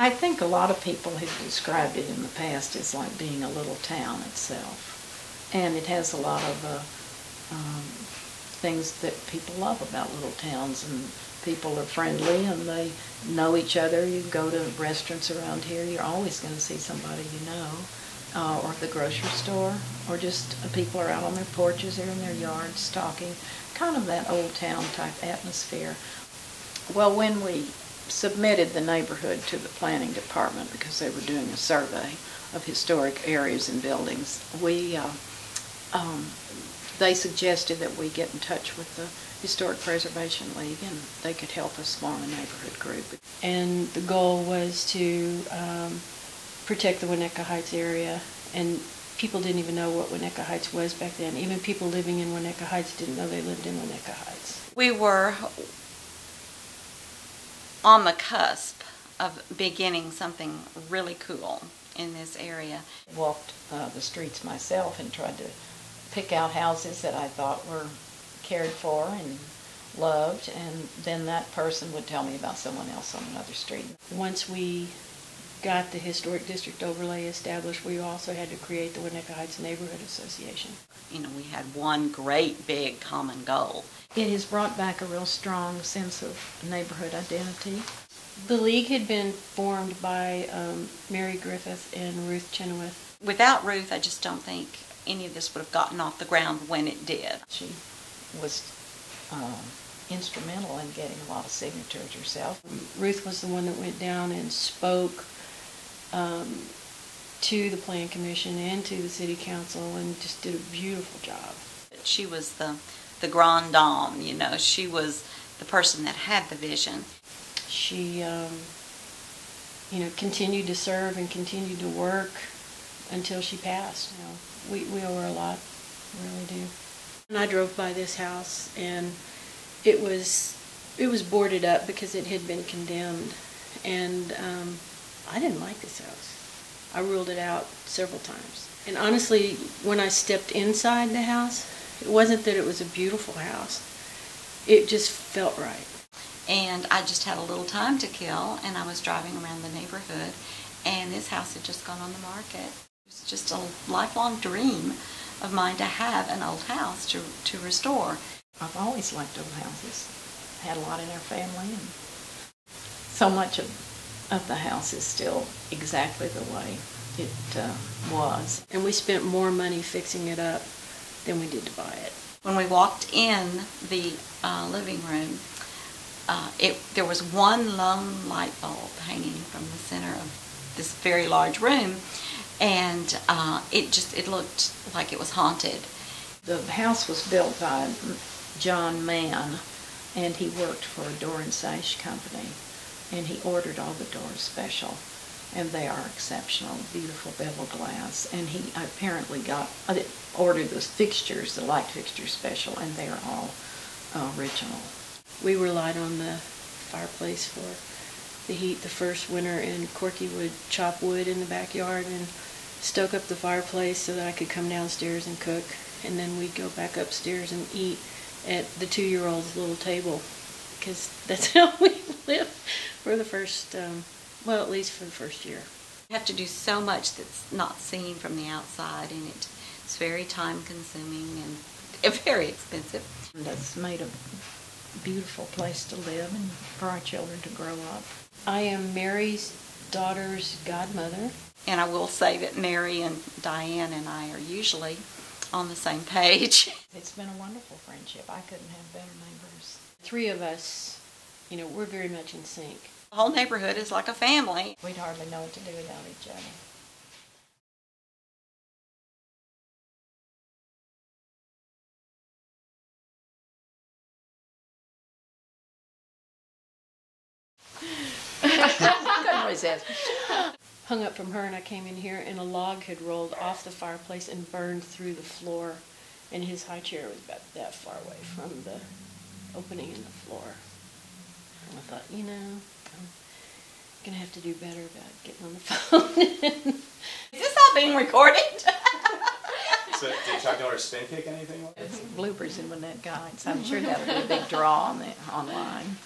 I think a lot of people have described it in the past as like being a little town itself. And it has a lot of things that people love about little towns, and people are friendly and they know each other. You go to restaurants around here, you're always going to see somebody you know, or the grocery store, or just people are out on their porches or in their yards talking. Kind of that old town type atmosphere. Well, when we submitted the neighborhood to the planning department because they were doing a survey of historic areas and buildings, they suggested that we get in touch with the Historic Preservation League and they could help us form a neighborhood group. And the goal was to protect the Winnetka Heights area, and people didn't even know what Winnetka Heights was back then. Even people living in Winnetka Heights didn't know they lived in Winnetka Heights. We were on the cusp of beginning something really cool in this area. I walked the streets myself and tried to pick out houses that I thought were cared for and loved, and then that person would tell me about someone else on another street. Once we got the Historic District Overlay established, we also had to create the Winnetka Heights Neighborhood Association. You know, we had one great big common goal. It has brought back a real strong sense of neighborhood identity. The league had been formed by Mary Griffith and Ruth Chenoweth. Without Ruth, I just don't think any of this would have gotten off the ground when it did. She was instrumental in getting a lot of signatures herself. Ruth was the one that went down and spoke to the Plan Commission and to the City Council and just did a beautiful job. She was the grande dame, you know. She was the person that had the vision. She, you know, continued to serve and continued to work until she passed. You know, we owe her a lot, we really do. And I drove by this house, and it was boarded up because it had been condemned, and I didn't like this house. I ruled it out several times. And honestly, when I stepped inside the house, it wasn't that it was a beautiful house. It just felt right. And I just had a little time to kill, and I was driving around the neighborhood, and this house had just gone on the market. It was just a lifelong dream of mine to have an old house to restore. I've always liked old houses. Had a lot in our family, and so much of the house is still exactly the way it was. And we spent more money fixing it up than we did to buy it. When we walked in the living room, there was one lone light bulb hanging from the center of this very large room, and it looked like it was haunted. The house was built by John Mann, and he worked for a door and sash company, and he ordered all the doors special, and they are exceptional, beautiful bevel glass. And he apparently ordered those fixtures, the light fixtures special, and they are all original. We relied on the fireplace for the heat the first winter, and Corky would chop wood in the backyard and stoke up the fireplace so that I could come downstairs and cook, and then we'd go back upstairs and eat at the 2-year-old's little table, because that's how we lived for the first, well, at least for the first year. You have to do so much that's not seen from the outside, and it's very time consuming and very expensive. That's made a beautiful place to live and for our children to grow up. I am Mary's daughter's godmother. And I will say that Mary and Diane and I are usually on the same page. It's been a wonderful friendship. I couldn't have better neighbors. 3 of us, you know, we're very much in sync. The whole neighborhood is like a family. We'd hardly know what to do without each other. Couldn't resist. Hung up from her, and I came in here, and a log had rolled off the fireplace and burned through the floor, and his high chair was about that far away from the opening in the floor. And I thought, you know, I'm going to have to do better about getting on the phone. Is this all being recorded? So did Chuck Norris spin kick anything? It's bloopers in Winnetka Heights. I'm sure that'll be a big draw on online.